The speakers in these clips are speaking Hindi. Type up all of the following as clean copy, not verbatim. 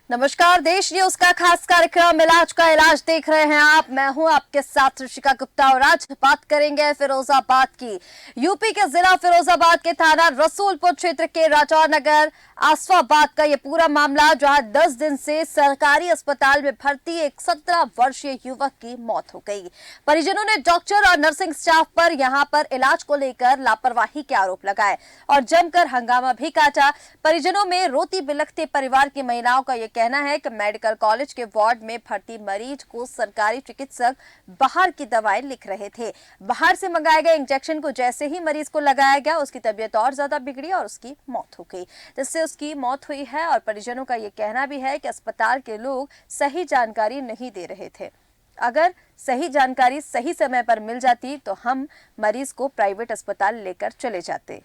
नमस्कार, देश न्यूज का खास कार्यक्रम इलाज का इलाज देख रहे हैं आप। मैं हूं आपके साथ ऋषिका गुप्ता और आज बात करेंगे फिरोजाबाद की। यूपी के जिला फिरोजाबाद के थाना रसूलपुर क्षेत्र के राजा नगर आसफाबाद का ये पूरा मामला, जहां 10 दिन से सरकारी अस्पताल में भर्ती एक 17 वर्षीय युवक की मौत हो गई। परिजनों ने डॉक्टर और नर्सिंग स्टाफ पर यहां पर इलाज को लेकर लापरवाही के आरोप लगाए और जमकर हंगामा भी काटा। परिजनों में रोती बिलखते परिवार की महिलाओं का यह कहना है कि मेडिकल कॉलेज के वार्ड में भर्ती मरीज को सरकारी चिकित्सक बाहर की दवाएं लिख रहे थे। बाहर से मंगाए गए इंजेक्शन को जैसे ही मरीज को लगाया गया, उसकी तबीयत और ज्यादा बिगड़ी और उसकी मौत हो गई, जिससे उसकी मौत हुई है। और परिजनों का यह कहना भी है कि अस्पताल के लोग सही जानकारी नहीं दे रहे थे। अगर सही जानकारी सही समय पर मिल जाती तो हम मरीज को प्राइवेट अस्पताल लेकर चले जाते।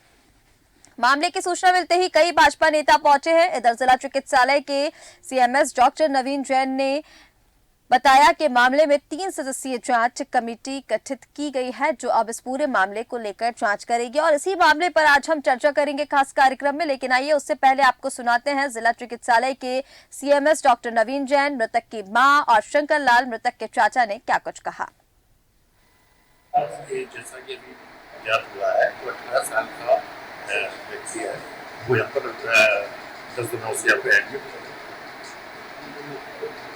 मामले की सूचना मिलते ही कई भाजपा नेता पहुंचे हैं। इधर जिला चिकित्सालय के सीएमएस डॉक्टर नवीन जैन ने बताया कि मामले में 3 सदस्यीय जांच कमेटी गठित की गई है, जो अब इस पूरे मामले को लेकर जांच करेगी और इसी मामले पर आज हम चर्चा करेंगे खास कार्यक्रम में। लेकिन आइए उससे पहले आपको सुनाते हैं जिला चिकित्सालय के सीएमएस डॉक्टर नवीन जैन, मृतक की मां और शंकर लाल मृतक के चाचा ने क्या कुछ कहा। जैसा कि अभी ज्ञात हुआ है, वो 18 साल का व्यक्ति है। वो यहाँ पर 10 दिनों से यहाँ पे एडमिट है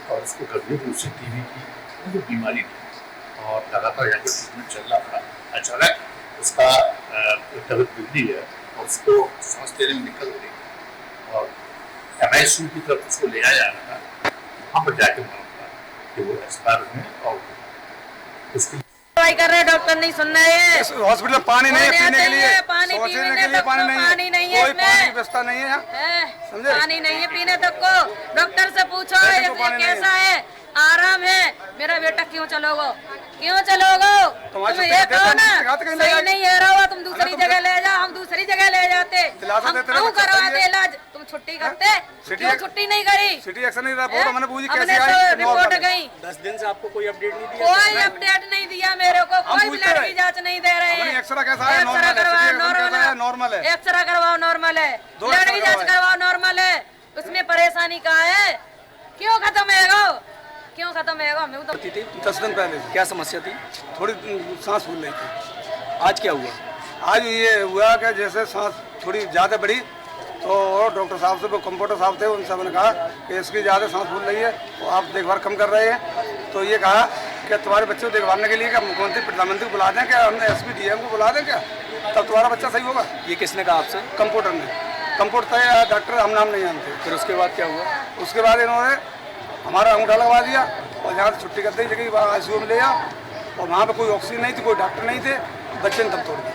और उसको गंभीर रूप से टीबी की जो बीमारी थी और लगातार यहाँ पे ट्रीटमेंट चल रहा था। अचानक उसका तबीयत बिगड़ी है और उसको सांस लेने में दिक्कत हो रही है और MICU की तरफ उसको ले आया जा रहा था। वहाँ पर जाके मालूम पड़ा कि वो एक्सपायर हुए और उसकी कर रहे डॉक्टर नहीं सुन रहे हैं। हॉस्पिटल पानी नहीं है पीने के लिए, पानी पीने के लिए पानी नहीं है, कोई पानी की व्यवस्था नहीं है, समझे? पानी नहीं है पीने तक को। डॉक्टर से पूछो ये कैसा है, आराम है। मेरा बेटा क्यों चलोगो, क्यों चलोगो? तुम ये कहो ना सही नहीं है रहो, तुम दूसरी जगह ले जाओ, हम दूसरी जगह ले जाते, हम क्यों करवाते इलाज। तुम छुट्टी करते, क्यों छुट्टी नहीं करी? सिटी एक्शन नहीं रहा, मैंने पूछी कैसे आई, रिपोर्ट गई। 10 दिन से आपको कोई अपडेट नहीं दिया? कोई अपडेट नहीं दिया मेरे को, कोई ब्लड की जांच नहीं दे रहे हैं। एक्सरा कैसा है? नॉर्मल है। एक्सरा करवाओ नॉर्मल है, ब्लड की जांच करवाओ नॉर्मल है। उसमें परेशानी कहाँ है? क्यों खत्म है, क्यों खत्म है? 10 दिन पहले क्या समस्या थी? थोड़ी सांस फूल रही थी। आज क्या हुआ? आज ये हुआ कि जैसे सांस थोड़ी ज़्यादा बढ़ी तो डॉक्टर साहब से, वो कंपाउंडर साहब थे, उन सब ने कहा कि इसकी ज़्यादा सांस फूल रही है तो आप देखभाल कम कर रहे हैं। तो ये कहा कि तुम्हारे बच्चे को देखभालने के लिए क्या मुख्यमंत्री प्रधानमंत्री को बुला दें, क्या हमने SP DM को बुला दें क्या, तब तुम्हारा बच्चा सही होगा। ये किसने कहा आपसे? कंपाउंडर ने। कंपाउंडर था डॉक्टर, हम नाम नहीं जानते। फिर उसके बाद क्या हुआ? उसके बाद इन्होंने हमारा अंगूठा लगवा दिया और यहाँ से छुट्टी कर दी, जगह ICU में ले आओ और वहाँ पे कोई ऑक्सीजन नहीं थी, कोई डॉक्टर नहीं थे, बच्चे ने तब तोड़ दिया।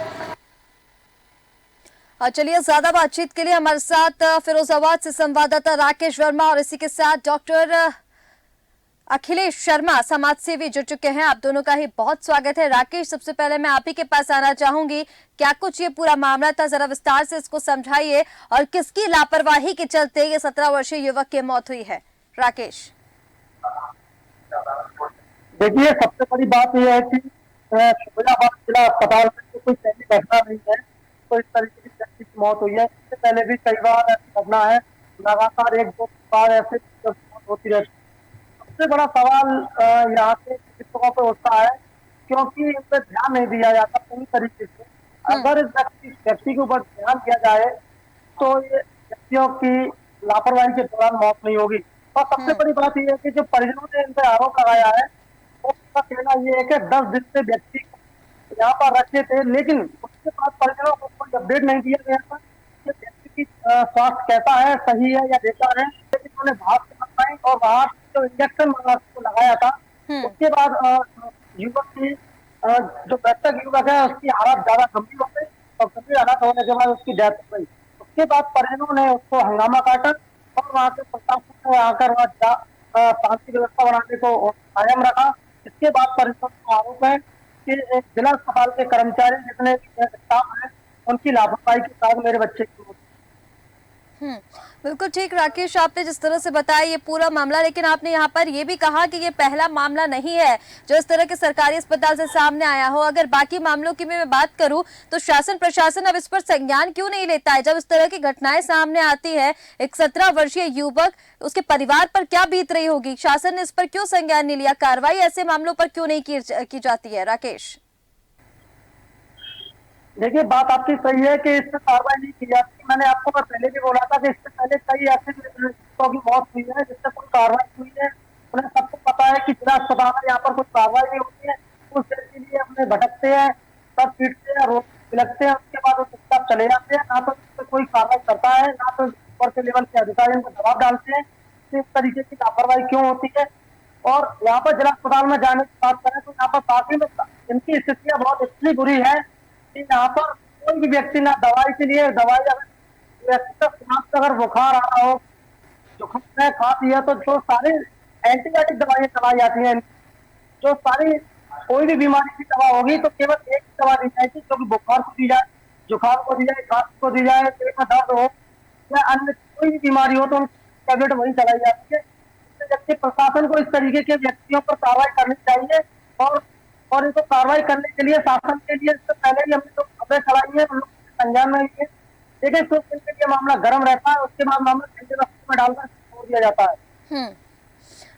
चलिए, ज्यादा बातचीत के लिए हमारे साथ फिरोजाबाद से संवाददाता राकेश वर्मा और इसी के साथ डॉक्टर अखिलेश शर्मा समाज सेवी जुड़ चुके हैं। आप दोनों का ही बहुत स्वागत है। राकेश, सबसे पहले मैं आप ही के पास आना चाहूंगी, क्या कुछ ये पूरा मामला था, जरा विस्तार से इसको समझाइए और किसकी लापरवाही के चलते ये 17 वर्षीय युवक की मौत हुई है। राकेश, देखिए, सबसे बड़ी बात यह है कि फिरोजाबाद जिला अस्पताल में कोई पहली घटना नहीं है, तो इस तरीके की व्यक्ति की मौत हुई है। इससे पहले भी कई बार ऐसी घटना है, लगातार 1-2 बार ऐसे मौत होती रहती है। सबसे बड़ा सवाल यहाँ के चिकित्सकों पर उठता है, क्योंकि इन पर ध्यान नहीं दिया जाता पूरी तरीके से। अगर इस व्यक्ति के ऊपर ध्यान दिया जाए तो ये व्यक्तियों की लापरवाही के दौरान मौत नहीं होगी। और सबसे बड़ी बात यह है कि जो परिजनों ने इन पर आरोप लगाया है, उसका कहना यह है कि 10 दिन से व्यक्ति यहाँ पर रखे थे, लेकिन उसके बाद परिजनों को कोई अपडेट नहीं दिया गया था कि व्यक्ति की स्वास्थ्य कैसा है, सही है या बेकार है। लेकिन उन्होंने बाहर से मंगवाई और बाहर जो इंजेक्शन लगाया था, उसके बाद युवक की जो मृतक युवक है उसकी हालत ज्यादा गंभीर हो गई और गंभीर हालत होने के बाद उसकी डेथ हो गई। उसके बाद परिजनों ने उसको हंगामा काटा और वहाँ के प्रशासन ने आकर वहाँ शांति व्यवस्था बनाने को कायम रखा। इसके बाद परिजनों का आरोप है कि एक जिला अस्पताल के कर्मचारी जितने स्टाफ हैं, उनकी लापरवाही के कारण मेरे बच्चे की मौत। बिल्कुल ठीक राकेश, आपने जिस तरह से बताया ये पूरा मामला, लेकिन आपने यहाँ पर ये भी कहा कि ये पहला मामला नहीं है जो इस तरह के सरकारी अस्पताल से सामने आया हो। अगर बाकी मामलों की मैं बात करूं तो शासन प्रशासन अब इस पर संज्ञान क्यों नहीं लेता है? जब इस तरह की घटनाएं सामने आती है, एक 17 वर्षीय युवक, उसके परिवार पर क्या बीत रही होगी? शासन ने इस पर क्यों संज्ञान नहीं लिया? कार्रवाई ऐसे मामलों पर क्यों नहीं की जाती है? राकेश, देखिए, बात आपकी सही है कि इस पर कार्रवाई नहीं की जाती। मैंने आपको पहले भी बोला था कि इससे पहले कई ऐसे लोगों की मौत हुई है जिससे कोई कार्रवाई हुई है। उन्हें सबको पता है कि जिला अस्पताल है, यहाँ पर कोई कार्रवाई नहीं होती है। उस देर के लिए अपने भटकते हैं, सब पीटते हैं, रोड पिलकते हैं, उसके बाद वो चुपचाप चले जाते हैं। ना तो इस पर कोई कार्रवाई करता है, ना तो ऊपर के लेवल के अधिकारी उनको दबाव डालते हैं कि इस तरीके की लापरवाही क्यों होती है। और यहाँ पर जिला अस्पताल में जाने की बात करें तो यहाँ पर काफी इनकी स्थितियां बहुत इतनी बुरी है कि यहाँ पर कोई भी व्यक्ति ना दवाई के लिए, दवाई अगर व्यक्ति को अगर बुखार आ रहा हो, जुकाम है, खांसी है, तो जो सारी एंटीबायोटिक दवाइयां दवाई जाती हैं, जो सारी कोई भी बीमारी की दवा होगी तो केवल एक दवा दी जाएगी, जो कि बुखार को दी जाए, जुकाम को दी जाए, खांसी को दी जाए, पेट में दर्द हो या अन्य कोई भी बीमारी हो तो उनकी टैबलेट वही चलाई जाती है। जबकि प्रशासन को इस तरीके के व्यक्तियों पर कार्रवाई करनी चाहिए और इनको कार्रवाई करने के लिए शासन के लिए इससे पहले ही हमने जो खबरें चलाई है, लोग संज्ञान में लिए। लेकिन कुछ दिन के लिए मामला गर्म रहता है, उसके बाद मामला ठंडे रस्ते में डालकर छोड़ दिया जाता है।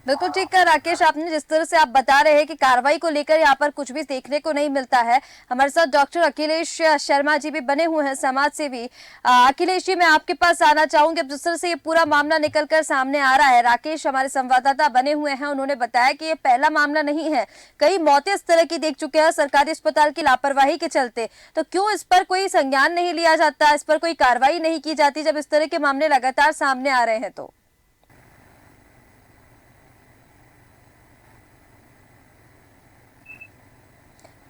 बिल्कुल ठीक कहा राकेश आपने, जिस तरह से आप बता रहे हैं कि कार्रवाई को लेकर यहाँ पर कुछ भी देखने को नहीं मिलता है। हमारे साथ डॉक्टर अखिलेश शर्मा जी भी बने हुए हैं, समाज सेवी। अखिलेश जी, मैं आपके पास आना चाहूंगी। अब जिस तरह से ये पूरा मामला निकलकर सामने आ रहा है, राकेश हमारे संवाददाता बने हुए हैं, उन्होंने बताया कि ये पहला मामला नहीं है, कई मौतें इस तरह की देख चुके हैं सरकारी अस्पताल की लापरवाही के चलते। तो क्यों इस पर कोई संज्ञान नहीं लिया जाता, इस पर कोई कार्रवाई नहीं की जाती जब इस तरह के मामले लगातार सामने आ रहे हैं? तो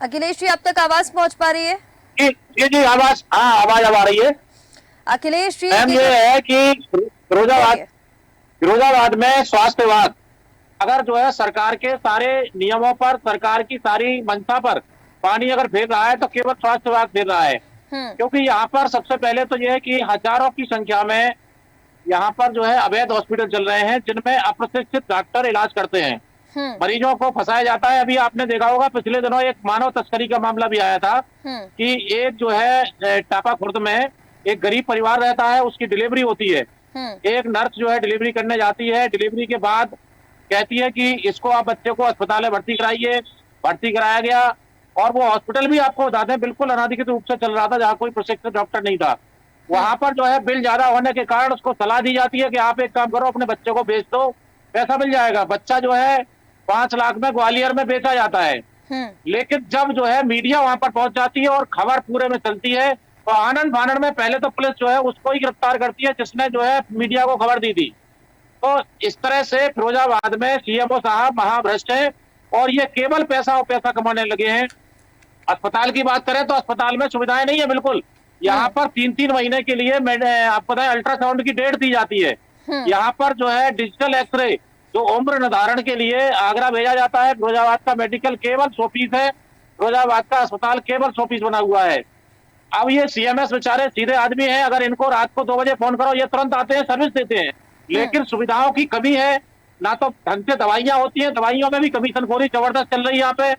अखिलेश जी, अब तक आवाज पहुंच पा रही है? जी आवाज, हाँ आवाज आ रही है। अखिलेश जी, ये है कि फिरोजाबाद में स्वास्थ्य विभाग अगर जो है सरकार के सारे नियमों पर, सरकार की सारी मंशा पर पानी अगर फेर रहा है तो केवल स्वास्थ्य विभाग फेर रहा है। क्योंकि यहाँ पर सबसे पहले तो यह है कि हजारों की संख्या में यहाँ पर जो है अवैध हॉस्पिटल चल रहे हैं जिनमें अप्रशिक्षित डॉक्टर इलाज करते हैं, मरीजों को फंसाया जाता है। अभी आपने देखा होगा पिछले दिनों एक मानव तस्करी का मामला भी आया था कि एक जो है टापा खुर्द में एक गरीब परिवार रहता है, उसकी डिलीवरी होती है, एक नर्स जो है डिलीवरी करने जाती है, डिलीवरी के बाद कहती है कि इसको आप बच्चे को अस्पताल में भर्ती कराइए। भर्ती कराया गया और वो हॉस्पिटल भी आपको बता दें बिल्कुल अनाधिकृत रूप से चल रहा था, जहाँ कोई प्रशिक्षित डॉक्टर नहीं था। वहां पर जो है बिल ज्यादा होने के कारण उसको सलाह दी जाती है कि आप एक काम करो, अपने बच्चे को बेच दो, पैसा मिल जाएगा। बच्चा जो है 5 लाख में ग्वालियर में बेचा जाता है। लेकिन जब जो है मीडिया वहां पर पहुंच जाती है और खबर पूरे में चलती है तो आनंद फानंद में पहले तो पुलिस जो है उसको ही गिरफ्तार करती है जिसने जो है मीडिया को खबर दी थी। तो इस तरह से फिरोजाबाद में सीएमओ साहब महाभ्रष्ट है और ये केवल पैसा और पैसा कमाने लगे हैं। अस्पताल की बात करें तो अस्पताल में सुविधाएं नहीं है बिल्कुल। यहाँ पर 3-3 महीने के लिए आपको पता है अल्ट्रासाउंड की डेट दी जाती है। यहाँ पर जो है डिजिटल एक्सरे जो उम्र निर्धारण के लिए आगरा भेजा जाता है। फिरोजाबाद का मेडिकल केवल 100 फीस है, फिरोजाबाद का अस्पताल केवल 100 फीस बना हुआ है। अब ये सीएमएस बेचारे सीधे आदमी हैं, अगर इनको रात को 2 बजे फोन करो ये तुरंत आते हैं, सर्विस देते हैं। लेकिन सुविधाओं की कमी है, ना तो ढंग से दवाइयां होती हैं, दवाइयों में भी कमीशनखोरी जबरदस्त चल रही है यहाँ पे,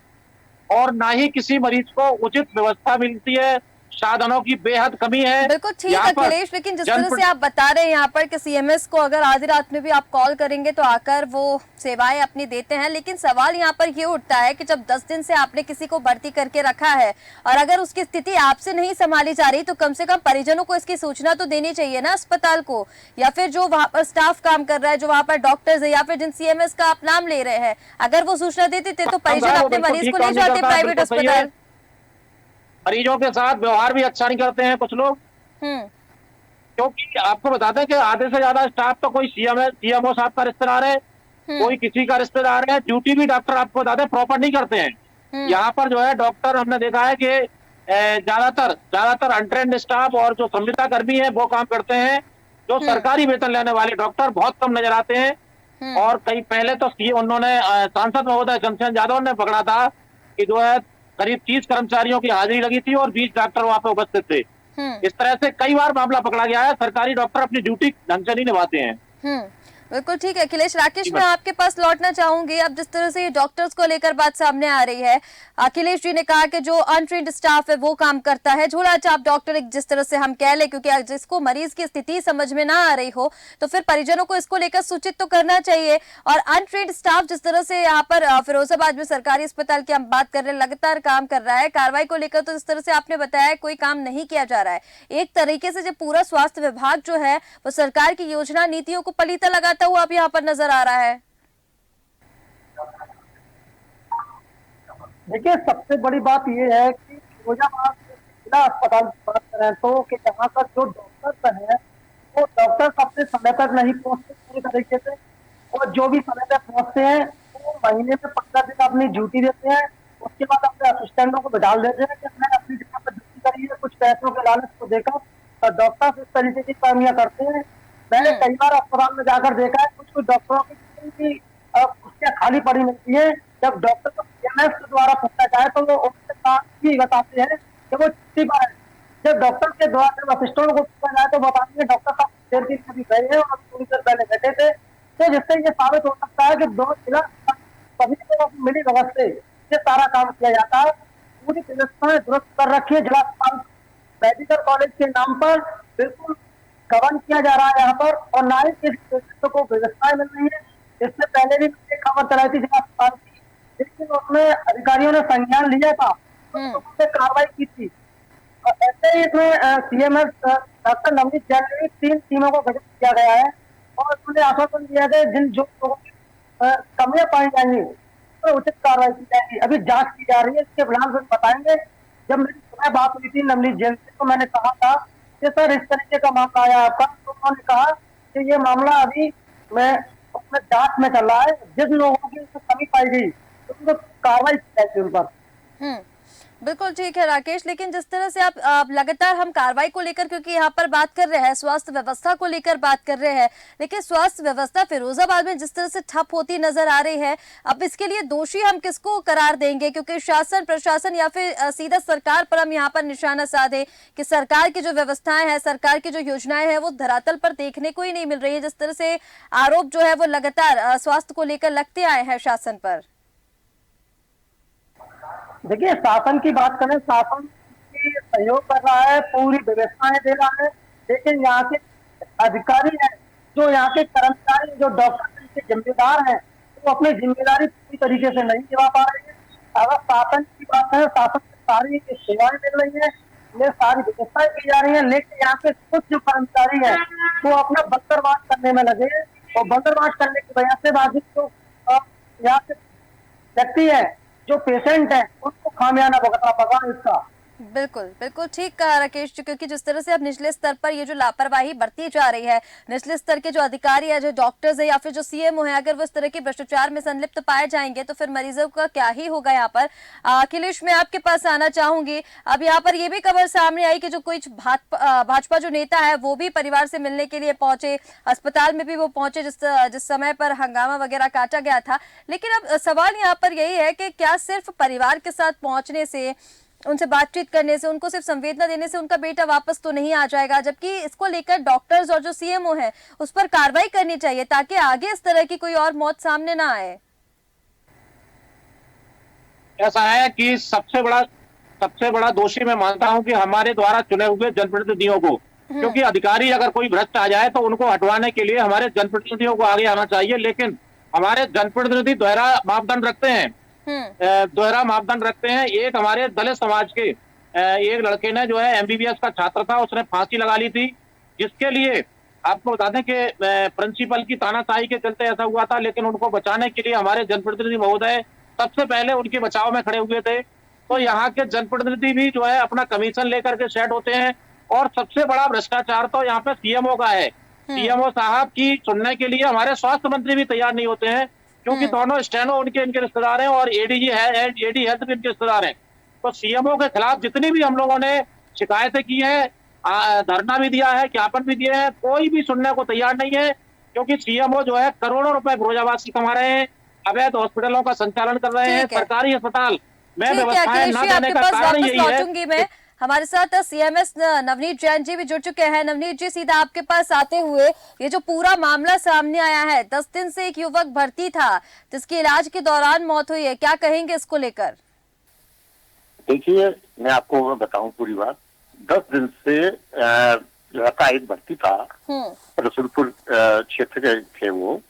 और ना ही किसी मरीज को उचित व्यवस्था मिलती है, साधनों की बेहद कमी है। बिल्कुल ठीक अखिलेश, लेकिन जिस तरह से आप बता रहे हैं यहाँ पर कि सीएमएस को अगर आधी रात में भी आप कॉल करेंगे तो आकर वो सेवाएं अपनी देते हैं, लेकिन सवाल यहाँ पर ये उठता है कि जब 10 दिन से आपने किसी को भर्ती करके रखा है और अगर उसकी स्थिति आपसे नहीं संभाली जा रही तो कम से कम परिजनों को इसकी सूचना तो देनी चाहिए ना अस्पताल को, या फिर जो वहाँ पर स्टाफ काम कर रहा है, जो वहाँ पर डॉक्टर्स है या फिर जिन सीएमएस का आप नाम ले रहे हैं, अगर वो सूचना देते थे तो परिजन अपने मरीज को ले जाते प्राइवेट अस्पताल। मरीजों के साथ व्यवहार भी अच्छा नहीं करते हैं कुछ लोग, क्योंकि आपको बताते हैं कि आधे से ज्यादा स्टाफ तो कोई सीएमओ साहब का रिश्तेदार है, कोई किसी का रिश्तेदार है। ड्यूटी भी डॉक्टर आपको बताते हैं प्रॉपर नहीं करते हैं। यहाँ पर जो है डॉक्टर हमने देखा है कि ज्यादातर अनट्रेंड स्टाफ और जो संविदा कर्मी है वो काम करते हैं। जो सरकारी वेतन लेने वाले डॉक्टर बहुत कम नजर आते हैं। और कई पहले तो उन्होंने सांसद महोदय घनश्याम यादव ने पकड़ा था कि जो है करीब 30 कर्मचारियों की हाजिरी लगी थी और 20 डॉक्टर वहां पे उपस्थित थे। इस तरह से कई बार मामला पकड़ा गया है। सरकारी डॉक्टर अपनी ड्यूटी ढंग से नहीं निभाते हैं। बिल्कुल ठीक है अखिलेश। राकेश, मैं आपके पास लौटना चाहूंगी। अब जिस तरह से डॉक्टर्स को लेकर बात सामने आ रही है, अखिलेश जी ने कहा कि जो अनट्रेन्ड स्टाफ है वो काम करता है, झोला छाप डॉक्टर एक जिस तरह से हम कह ले, क्योंकि जिसको मरीज की स्थिति समझ में ना आ रही हो तो फिर परिजनों को इसको लेकर सूचित तो करना चाहिए। और अनट्रेन्ड स्टाफ जिस तरह से यहाँ पर फिरोजाबाद में सरकारी अस्पताल की हम बात कर रहे हैं, लगातार काम कर रहा है, कार्रवाई को लेकर तो जिस तरह से आपने बताया कोई काम नहीं किया जा रहा है। एक तरीके से जो पूरा स्वास्थ्य विभाग जो है वो सरकार की योजना नीतियों को पलीता लगाता हुआ अब यहाँ पर नजर आ रहा है। देखिए, सबसे बड़ी बात यह है कि फिरोजाबाद जिला अस्पताल की बात करें तो कि यहाँ पर जो डॉक्टर्स हैं वो डॉक्टर्स अपने समय तक नहीं पहुंचते पूरी तरीके से, और जो भी समय तक पहुंचते हैं वो महीने में 15 दिन अपनी ड्यूटी देते हैं। उसके बाद अपने असिस्टेंटों को बिठा देते हैं कि मैं अपनी जगह पर ड्यूटी करिए, कुछ पैसों के लालच को देकर डॉक्टर्स इस तरीके की कामियां करते हैं। मैंने कई बार अस्पताल में जाकर देखा है, कुछ डॉक्टरों की कुर्सियां खाली पड़ी मिलती है। जब डॉक्टर को सीएमएस के द्वारा पूछा जाए तो वो उसके साथ ही बताते हैं कि वो छुट्टी पर है। जब डॉक्टर के द्वारा जब असिस्टेंट को पूछा जाए तो बताते हैं डॉक्टर साहब देर की कभी गए हैं और थोड़ी देर पहले बैठे थे। तो जिससे ये साबित हो सकता है कि दो जिला सभी को मिली व्यवस्था से ये सारा काम किया जाता है। पूरी व्यवस्थाएं दुरुस्त कर रखी है। जिला अस्पताल मेडिकल कॉलेज के नाम पर बिल्कुल गबन किया जा रहा है यहाँ पर, और ना ही किसी को व्यवस्थाएं मिल रही है। इससे पहले भी एक खबर चलाई थी जिला अस्पताल की, लेकिन उसमें अधिकारियों ने संज्ञान लिया था, तो कार्रवाई की थी। और ऐसे ही इसमें सीएमएस डॉक्टर नवनीत जैन ने 3 टीमों को गठित किया गया है और उन्होंने आश्वासन दिया है जिन जो लोगों की कमियां पाई जाएंगी तो उचित कार्रवाई की जाएगी। अभी जांच की जा रही है, इसके फिलहाल फिर बताएंगे। जब मेरी सुबह बात हुई थी नवनीत जैन से तो मैंने कहा था कि सर इस तरीके का मामला आया आपका, तो उन्होंने कहा कि ये मामला अभी उसमें जांच में चल रहा है। जिन लोगों की कमी पाई गई तो उनको कार्रवाई की जाएगी उन पर। बिल्कुल ठीक है राकेश, लेकिन जिस तरह से आप लगातार हम कार्रवाई को लेकर, क्योंकि यहाँ पर बात कर रहे हैं स्वास्थ्य व्यवस्था को लेकर बात कर रहे हैं, लेकिन स्वास्थ्य व्यवस्था फिरोजाबाद में जिस तरह से ठप होती नजर आ रही है, अब इसके लिए दोषी हम किसको करार देंगे? क्योंकि शासन प्रशासन या फिर सीधा सरकार पर हम यहाँ पर निशाना साधे कि सरकार की जो व्यवस्थाएं हैं, सरकार की जो योजनाएं हैं वो धरातल पर देखने को ही नहीं मिल रही है। जिस तरह से आरोप जो है वो लगातार स्वास्थ्य को लेकर लगते आए हैं शासन पर। देखिए, शासन की बात करें, शासन की सहयोग कर रहा है, पूरी व्यवस्थाएं दे रहा है, लेकिन यहाँ के अधिकारी हैं, जो यहाँ के कर्मचारी, जो डॉक्टर के जिम्मेदार हैं, वो अपनी जिम्मेदारी पूरी तरीके से नहीं निभा पा रहे हैं। अगर शासन की बात करें, शासन से सारी सेवाएं मिल रही है, ये सारी व्यवस्थाएं की जा रही है, लेकिन यहाँ के कुछ जो कर्मचारी हैं वो अपना बंदरबाज करने में लगे हैं, और बंदरबाज करने की वजह से बाकी जो यहाँ के व्यक्ति है, जो पेशेंट है, उनको खामियाना भुगतना पड़ा इसका। बिल्कुल बिल्कुल ठीक कहा राकेश जी, क्योंकि जिस तरह से अब निचले स्तर पर ये जो लापरवाही बरती जा रही है, निचले स्तर के जो अधिकारी है, जो डॉक्टर्स है या फिर जो सीएमओ है, अगर वो इस तरह के भ्रष्टाचार में संलिप्त पाए जाएंगे तो फिर मरीजों का क्या ही होगा यहाँ पर। अखिलेश, मैं आपके पास आना चाहूंगी। अब यहाँ पर ये भी खबर सामने आई कि जो कुछ भाजपा जो नेता है वो भी परिवार से मिलने के लिए पहुंचे, अस्पताल में भी वो पहुंचे जिस समय पर हंगामा वगैरह काटा गया था। लेकिन अब सवाल यहाँ पर यही है कि क्या सिर्फ परिवार के साथ पहुंचने से, उनसे बातचीत करने से, उनको सिर्फ संवेदना देने से उनका बेटा वापस तो नहीं आ जाएगा, जबकि इसको लेकर डॉक्टर्स और जो सीएमओ है उस पर कार्रवाई करनी चाहिए ताकि आगे इस तरह की कोई और मौत सामने ना आए। ऐसा है कि सबसे बड़ा दोषी मैं मानता हूं कि हमारे द्वारा चुने हुए जनप्रतिनिधियों को, क्योंकि अधिकारी अगर कोई भ्रष्ट आ जाए तो उनको हटवाने के लिए हमारे जनप्रतिनिधियों को आगे आना चाहिए। लेकिन हमारे जनप्रतिनिधि दोहरा मापदंड रखते हैं, एक हमारे दलित समाज के एक लड़के ने जो है एमबीबीएस का छात्र था, उसने फांसी लगा ली थी, जिसके लिए आपको बता दें कि प्रिंसिपल की तानाशाही के चलते ऐसा हुआ था। लेकिन उनको बचाने के लिए हमारे जनप्रतिनिधि महोदय सबसे पहले उनके बचाव में खड़े हुए थे। तो यहाँ के जनप्रतिनिधि भी जो है अपना कमीशन लेकर के सेट होते हैं। और सबसे बड़ा भ्रष्टाचार तो यहाँ पे सीएमओ का है। सीएमओ साहब की सुनने के लिए हमारे स्वास्थ्य मंत्री भी तैयार नहीं होते हैं, क्योंकि दोनों स्टेनो इनके रिश्तेदार हैं और एडी हेल्थ भी इनके रिश्तेदार हैं। तो सीएमओ के खिलाफ जितनी भी हम लोगों ने शिकायतें की है, धरना भी दिया है, ज्ञापन भी दिए हैं, कोई भी सुनने को तैयार नहीं है। क्योंकि सीएमओ जो है करोड़ों रुपए फिरोजाबाद से कमा रहे हैं, अवैध हॉस्पिटलों का संचालन कर रहे हैं, सरकारी अस्पताल में व्यवस्थाएं न देने का कारण यही है। हमारे साथ सीएमएस नवनीत जैन जी भी जुड़ चुके हैं। नवनीत जी, सीधा आपके पास आते हुए, ये जो पूरा मामला सामने आया है, 10 दिन से एक युवक भर्ती था जिसकी इलाज के दौरान मौत हुई है, क्या कहेंगे इसको लेकर? देखिए, मैं आपको बताऊं पूरी बात। 10 दिन से लड़का एक भर्ती था, रसूलपुर क्षेत्र के थे वो।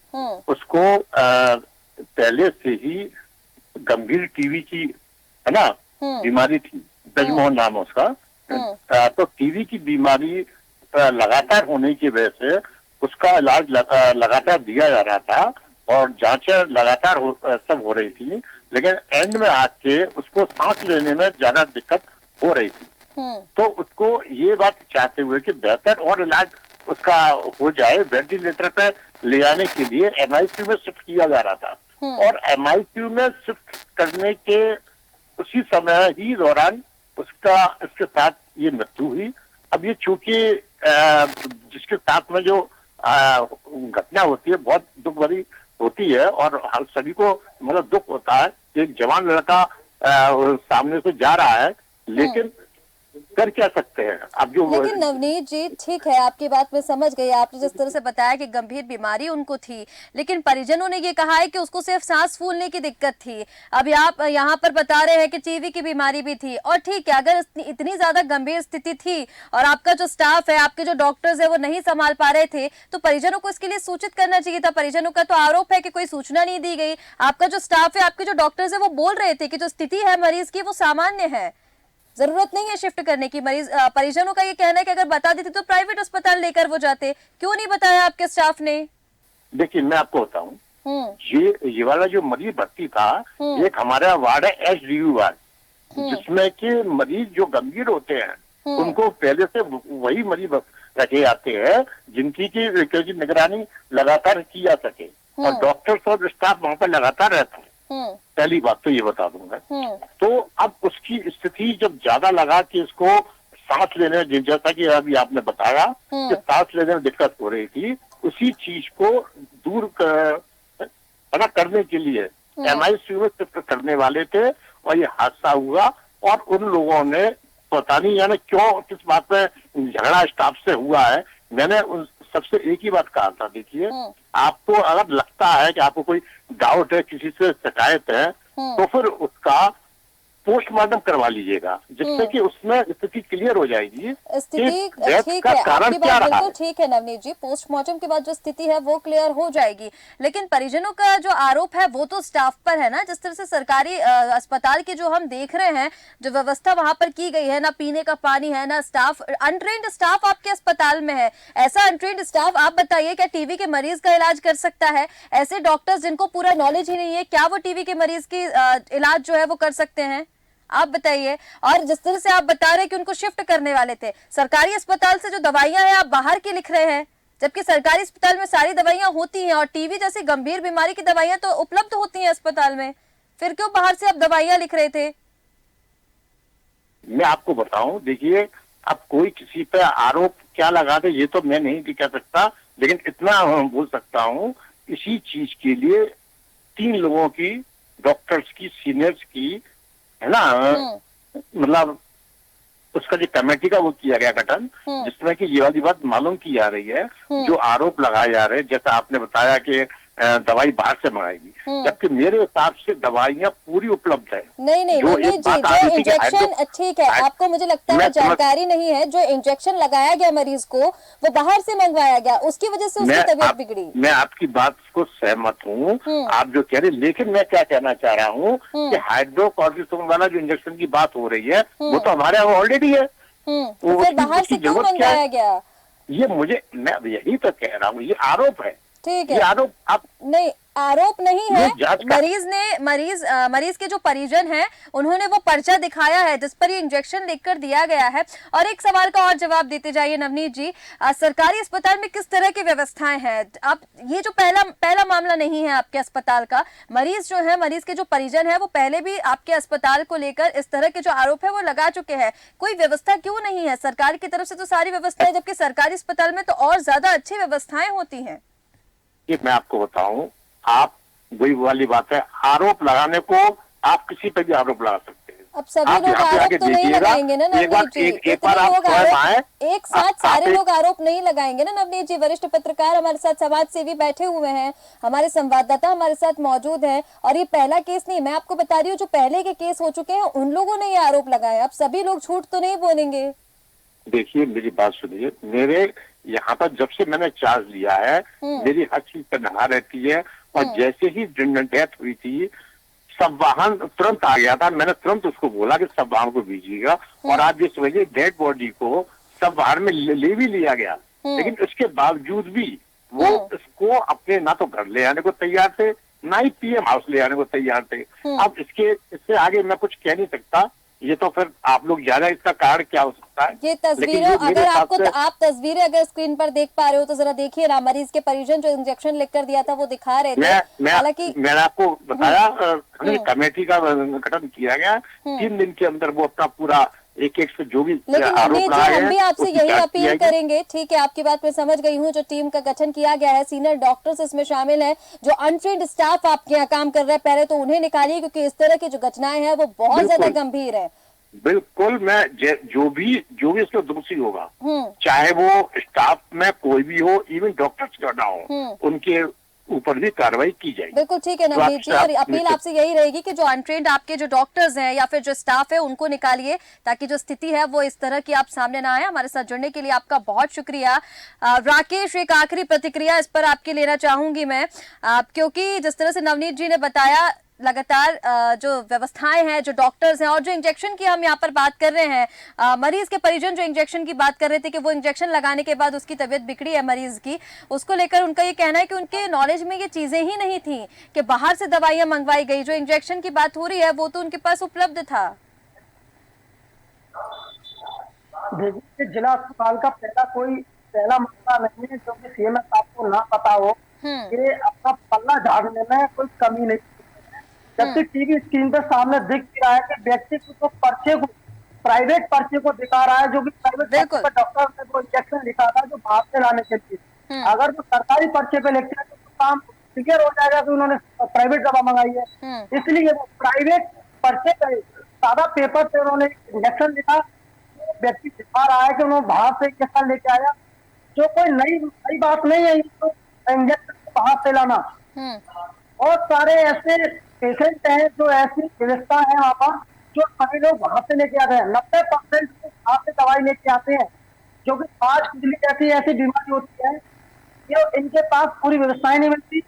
उसको पहले से ही गंभीर टीवी की, है ना, बीमारी थी। ब्रजमोहन नाम है उसका। तो टीवी की बीमारी लगातार होने की वजह से उसका इलाज लगातार दिया जा रहा था और जांचें लगातार सब हो रही थी, लेकिन एंड में आके उसको सांस लेने में ज्यादा दिक्कत हो रही थी। तो उसको ये बात चाहते हुए कि बेहतर और इलाज उसका हो जाए, वेंटिलेटर पे ले जाने के लिए एमआईसीयू में शिफ्ट किया जा रहा था। और एमआईसीयू में शिफ्ट करने के उसी समय ही दौरान इसके साथ ये मृत्यु हुई। अब ये चूंकि जिसके साथ में जो घटना होती है बहुत दुख भरी होती है और हम सभी को मतलब दुख होता है। एक जवान लड़का सामने से जा रहा है, लेकिन कर क्या सकते हैं अब जो। लेकिन नवनीत जी, ठीक है, आपकी बात मैं समझ गई। आपने जिस तरह से बताया कि गंभीर बीमारी उनको थी, लेकिन परिजनों ने ये कहा है कि उसको सिर्फ सांस फूलने की दिक्कत थी। अभी आप यहाँ पर बता रहे हैं कि टीवी की बीमारी भी थी। और ठीक है, अगर इतनी ज्यादा गंभीर स्थिति थी और आपका जो स्टाफ है, आपके जो डॉक्टर्स है, वो नहीं संभाल पा रहे थे, तो परिजनों को इसके लिए सूचित करना चाहिए था। परिजनों का तो आरोप है कि कोई सूचना नहीं दी गई। आपका जो स्टाफ है, आपके जो डॉक्टर्स है, वो बोल रहे थे कि जो स्थिति है मरीज की वो सामान्य है, जरूरत नहीं है शिफ्ट करने की। परिजनों का ये कहना है कि अगर बता देते तो प्राइवेट अस्पताल लेकर वो जाते। क्यों नहीं बताया आपके स्टाफ ने? देखिए, मैं आपको बताऊं, ये वाला जो मरीज भर्ती था, एक हमारा वार्ड है एचडीयू वार्ड, जिसमें कि मरीज जो गंभीर होते हैं उनको पहले से वही मरीज रखे जाते हैं जिनकी की निगरानी लगातार की जा सके, और डॉक्टर्स और स्टाफ वहां पर लगातार रहता है। पहली बात तो ये बता दूंगा। तो अब उसकी स्थिति जब ज्यादा लगा कि इसको सांस लेने में, जैसा कि अभी आपने बताया कि सांस लेने में दिक्कत हो रही थी, उसी चीज को दूर करने के लिए एमआईसीयू में शिफ्ट करने वाले थे और ये हादसा हुआ। और उन लोगों ने पता नहीं यानी क्यों किस बात में झगड़ा स्टाफ से हुआ है। मैंने उन सबसे एक ही बात कहा था, देखिए, आपको अगर लगता है कि आपको कोई डाउट है, किसी से शिकायत है, तो फिर उसका पोस्टमार्टम करवा लीजिएगा, जिससे कि उसमें स्थिति क्लियर हो जाएगी। स्थिति ठीक है, आपकी बात बिल्कुल ठीक है नवनीत जी। पोस्टमार्टम के बाद जो स्थिति है वो क्लियर हो जाएगी, लेकिन परिजनों का जो आरोप है वो तो स्टाफ पर है ना। जिस तरह से सरकारी अस्पताल की जो हम देख रहे हैं, जो व्यवस्था वहां पर की गई है, ना पीने का पानी है, ना स्टाफ, अनट्रेन्ड स्टाफ आपके अस्पताल में है। ऐसा अनट्रेन्ड स्टाफ, आप बताइए, क्या टीवी के मरीज का इलाज कर सकता है? ऐसे डॉक्टर्स जिनको पूरा नॉलेज ही नहीं है, क्या वो टीवी के मरीज की इलाज जो है वो कर सकते हैं? आप बताइए। और जिस तरह से आप बता रहे हैं कि उनको शिफ्ट करने वाले थे, सरकारी अस्पताल से जो दवाइयां हैं आप बाहर की लिख रहे हैं, जबकि सरकारी अस्पताल में सारी दवाइयां होती हैं और टीवी जैसी गंभीर बीमारी की दवाइयां तो उपलब्ध होती हैं अस्पताल में, फिर क्यों बाहर से आप दवाइयां लिख रहे थे? मैं आपको बताऊं, देखिए, अब कोई किसी पे आरोप क्या लगा दे ये तो मैं नहीं कह सकता, लेकिन इतना बोल सकता हूं, इसी चीज के लिए 3 लोगों की, डॉक्टर्स की, सीनियर्स की, है ना, मतलब उसका जो कमेटी का वो किया गया गठन, जिसमें कि ये वाली बात मालूम की जा रही है। जो आरोप लगाए जा रहे हैं, जैसा आपने बताया कि दवाई बाहर से मंगाएगी, जबकि मेरे हिसाब से दवाइयाँ पूरी उपलब्ध है। नहीं नवनीत जी, जो इंजेक्शन, ठीक है, आपको मुझे लगता है जानकारी नहीं है, जो इंजेक्शन लगाया गया मरीज को वो बाहर से मंगवाया गया, उसकी वजह से उसकी तबीयत बिगड़ी। मैं आपकी बात को सहमत हूँ, आप जो कह रहे, लेकिन मैं क्या कहना चाह रहा हूँ कि हाइड्रोकॉर्टिसोन वाला जो इंजेक्शन की बात हो रही है वो तो हमारे यहाँ ऑलरेडी है, तो फिर बाहर से क्यों मंगवाया गया? ये मैं यही तो कह रहा हूँ, ये आरोप है। ठीक है, ये आरोप आप नहीं, आरोप नहीं है। मरीज के जो परिजन हैं उन्होंने वो पर्चा दिखाया है जिस पर ये इंजेक्शन लिखकर दिया गया है। और एक सवाल का और जवाब देते जाइए नवनीत जी, सरकारी अस्पताल में किस तरह की व्यवस्थाएं हैं? आप, ये जो पहला मामला नहीं है आपके अस्पताल का, मरीज जो है, मरीज के जो परिजन है, वो पहले भी आपके अस्पताल को लेकर इस तरह के जो आरोप है वो लगा चुके हैं। कोई व्यवस्था क्यों नहीं है? सरकार की तरफ से तो सारी व्यवस्था है, जबकि सरकारी अस्पताल में तो और ज्यादा अच्छी व्यवस्थाएं होती हैं। ये मैं आपको बताऊं, आप वही वाली बात है, आरोप लगाने को आप किसी पे भी आरोप लगा सकते हैं, अब सभी आप लोग यहाँ पे आरोप आके तो नहीं देखिएगा, लगाएंगे ना एक बार नवनीत जी, एक बार आप लोग स्वयं आए, एक साथ सारे आप लोग आरोप नहीं लगाएंगे ना नवनीत जी। वरिष्ठ पत्रकार हमारे साथ समाज सेवी बैठे हुए हैं, हमारे संवाददाता हमारे साथ मौजूद हैं, और ये पहला केस नहीं, मैं आपको बता रही हूँ जो पहले के केस हो चुके हैं उन लोगों ने ये आरोप लगाए। अब सभी लोग झूठ तो नहीं बोलेंगे। देखिए मेरी बात सुनिए, मेरे यहाँ पर जब से मैंने चार्ज लिया है मेरी हर चीज पर नहा रहती है, और जैसे ही डेथ हुई थी सब वाहन तुरंत आ गया था, मैंने तुरंत उसको बोला कि सब वाहन को भेजिएगा, और आज ये समझिए डेड बॉडी को सब वाहन में ले भी लिया गया, लेकिन उसके बावजूद भी वो इसको अपने ना तो घर ले आने को तैयार थे, ना ही पीएम हाउस ले आने को तैयार थे। अब इससे आगे मैं कुछ कह नहीं सकता, ये तो फिर आप लोग ज्यादा इसका कारण क्या हो सकता है। ये तस्वीरें अगर आपको आप तस्वीरें अगर स्क्रीन पर देख पा रहे हो तो जरा देखिए ना, मरीज के परिजन जो इंजेक्शन लिखकर दिया था वो दिखा रहे थे। हालांकि मैंने आपको बताया कमेटी का गठन किया गया, 3 दिन के अंदर वो अपना पूरा एक से जो भी लेकिन हम भी आपसे यही अपील करेंगे, ठीक है आपकी बात मैं समझ गई हूँ, जो टीम का गठन किया गया है, सीनियर डॉक्टर्स इसमें शामिल हैं, जो अनट्रेन्ड स्टाफ आपके यहाँ काम कर रहा है पहले तो उन्हें निकालिए, क्योंकि इस तरह की जो घटनाएं हैं वो बहुत ज्यादा गंभीर है। बिल्कुल, मैं जो भी इसको दोषी होगा, चाहे वो स्टाफ में कोई भी हो, इवन डॉक्टर्स क्यों ना हो, उनके ऊपर भी कार्रवाई की जाएगी। बिल्कुल ठीक है नवनीत जी, और अपील आपसे यही रहेगी कि जो अनट्रेन्ड आपके जो डॉक्टर्स हैं या फिर जो स्टाफ है उनको निकालिए, ताकि जो स्थिति है वो इस तरह की आप सामने ना आए। हमारे साथ जुड़ने के लिए आपका बहुत शुक्रिया। राकेश, एक आखिरी प्रतिक्रिया इस पर आपकी लेना चाहूंगी मैं, क्योंकि जिस तरह से नवनीत जी ने बताया लगातार जो व्यवस्थाएं हैं, जो डॉक्टर्स हैं, और जो इंजेक्शन की हम यहाँ पर बात कर रहे हैं, मरीज के परिजन जो इंजेक्शन की बात कर रहे थे कि वो इंजेक्शन लगाने के बाद उसकी तबीयत बिगड़ी है मरीज की, उसको लेकर उनका ये कहना है कि उनके नॉलेज में ये चीजें ही नहीं थी कि बाहर से दवाइयां मंगवाई गई। जो इंजेक्शन की बात हो रही है वो तो उनके पास उपलब्ध था। देखिए जिला अस्पताल का पहला मसला नहीं है, क्योंकि सीएमएस आपको ना पता हो कि अपना पल्ला झाड़ने में कोई कमी नहीं, जबकि टीवी स्क्रीन पर सामने दिख रहा है कि व्यक्ति को प्राइवेट पर्चे को दिखा रहा है, जो कि प्राइवेट डॉक्टर ने वो इंजेक्शन लिखा था जो बाहर से लाने के लिए। अगर वो सरकारी पर्चे पे लिखते हैं तो काम क्लियर हो जाएगा कि उन्होंने प्राइवेट दवा मंगाई है, इसलिए वो प्राइवेट पर्चे पे सादा पेपर से उन्होंने इंजेक्शन लिखा, व्यक्ति दिखा रहा है कि उन्होंने बाहर से इंजेक्शन लेके आया, जो कोई नई बात नहीं है तो इंजेक्शन बाहर से लाना। और सारे ऐसे पेशेंट हैं, जो ऐसी व्यवस्था है वहाँ पर, जो सभी लोग वहां से लेके आते हैं, 90% वहां से दवाई लेके आते हैं, जो कि आज खुजली जैसी ऐसी बीमारी होती है कि इनके पास पूरी व्यवस्थाएं नहीं मिलती।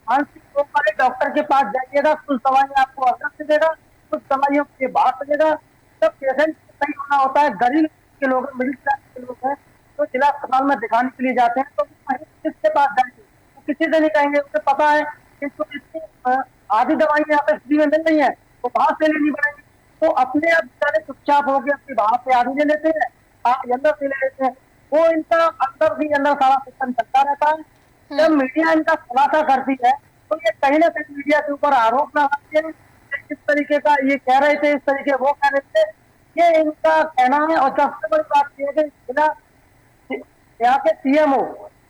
मानसिक रोग वाले डॉक्टर के पास जाइएगा, कुछ दवाइयाँ आपको अंदर से देगा, कुछ दवाइयों के बाहर से देगा। जब पेशेंट सही होना होता है, गरीब के लोग, मिडिल क्लास के लोग हैं, तो जिला अस्पताल में दिखाने के लिए जाते हैं, तो किसके पास जाएंगे? तो किसी से नहीं कहेंगे, उसे पता है कि आधी दवाई यहाँ पे फ्री में मिल रही है तो बाहर से लेनी पड़ेगी, तो अपने अब बेचारे चुपचाप हो गए, अपनी बाहर से आधी ले लेते हैं, अंदर से ले लेते हैं। वो इनका अंदर भी अंदर सारा सिस्टम चलता रहता है। जब मीडिया इनका खुलासा करती है तो ये कहीं ना कहीं मीडिया के ऊपर आरोप लगाते हैं, इस तरीके का ये कह रहे थे, इस तरीके वो कह रहे थे, ये इनका कहना है। और सबसे बड़ी बात यह है कि यहाँ के सीएमओ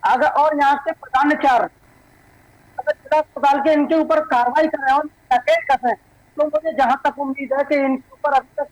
अगर और यहाँ के प्रधानाचार्य अगर जिला अस्पताल के इनके ऊपर कार्रवाई करें और करें, तो मुझे जहां तक उम्मीद है कि इनके ऊपर अभी तक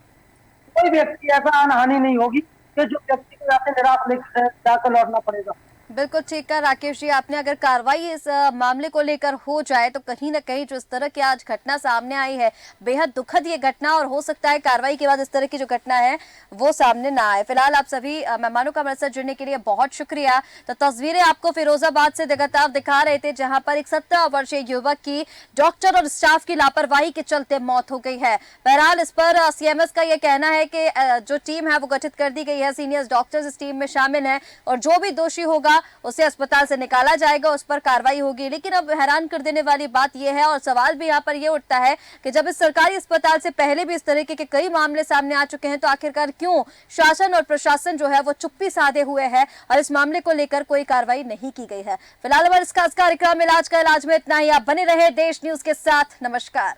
कोई व्यक्ति ऐसा अनहानि नहीं होगी कि जो व्यक्ति को यहाँ से निराश जाकर लौटना पड़ेगा। बिल्कुल ठीक है राकेश जी, आपने अगर कार्रवाई इस मामले को लेकर हो जाए तो कहीं ना कहीं जो इस तरह की आज घटना सामने आई है, बेहद दुखद ये घटना, और हो सकता है कार्रवाई के बाद इस तरह की जो घटना है वो सामने ना आए। फिलहाल आप सभी मेहमानों का हमारे साथ जुड़ने के लिए बहुत शुक्रिया। तो तस्वीरें आपको फिरोजाबाद से लगातार दिखा रहे थे, जहां पर एक 17 वर्षीय युवक की डॉक्टर और स्टाफ की लापरवाही के चलते मौत हो गई है। बहरहाल इस पर सीएमएस का यह कहना है कि जो टीम है वो गठित कर दी गई है, सीनियर डॉक्टर्स इस टीम में शामिल है, और जो भी दोषी होगा उसे अस्पताल से निकाला जाएगा, उस पर कार्रवाई होगी। लेकिन अब हैरान कर देने वाली बात यह है, और सवाल भी यहाँ पर यह उठता है कि जब इस सरकारी अस्पताल से पहले भी इस तरीके के कई मामले सामने आ चुके हैं, तो आखिरकार क्यों शासन और प्रशासन जो है वो चुप्पी साधे हुए है और इस मामले को लेकर कोई कार्रवाई नहीं की गई है। फिलहाल हमारे इस खास कार्यक्रम इलाज का इलाज में इतना ही। आप बने रहे देश न्यूज के साथ। नमस्कार।